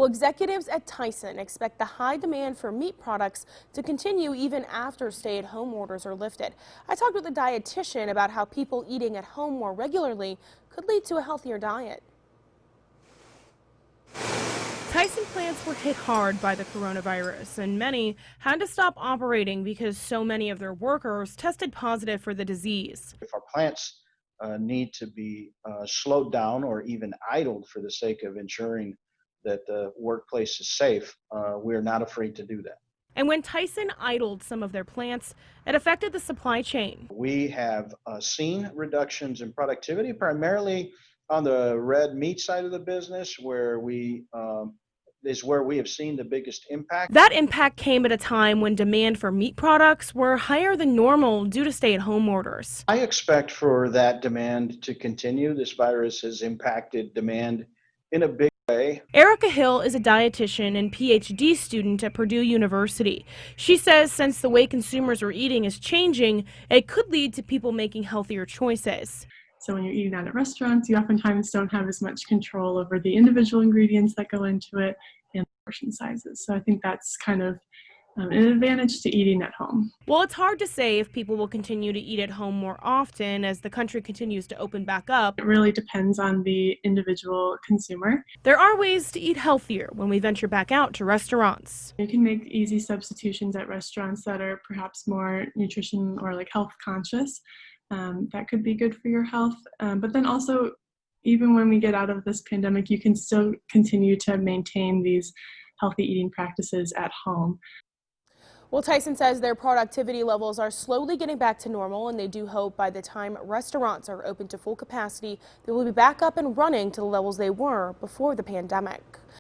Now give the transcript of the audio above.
Well, executives at Tyson expect the high demand for meat products to continue even after stay-at-home orders are lifted. I talked with a dietitian about how people eating at home more regularly could lead to a healthier diet. Tyson plants were hit hard by the coronavirus, and many had to stop operating because so many of their workers tested positive for the disease. If our plants need to be slowed down or even idled for the sake of ensuring that the workplace is safe, we're not afraid to do that. And when Tyson idled some of their plants, it affected the supply chain. We have seen reductions in productivity, primarily on the red meat side of the business, where we have seen the biggest impact. That impact came at a time when demand for meat products were higher than normal due to stay-at-home orders. I expect for that demand to continue. This virus has impacted demand in a big way. Erica Hill is a dietitian and PhD student at Purdue University. She says since the way consumers are eating is changing, it could lead to people making healthier choices. So when you're eating out at restaurants, you oftentimes don't have as much control over the individual ingredients that go into it and portion sizes. So I think that's kind of an advantage to eating at home. Well, it's hard to say if people will continue to eat at home more often as the country continues to open back up. It really depends on the individual consumer. There are ways to eat healthier when we venture back out to restaurants. You can make easy substitutions at restaurants that are perhaps more nutrition or like health conscious. That could be good for your health. But then also, even when we get out of this pandemic, you can still continue to maintain these healthy eating practices at home. Well, Tyson says their productivity levels are slowly getting back to normal, and they do hope by the time restaurants are open to full capacity, they will be back up and running to the levels they were before the pandemic.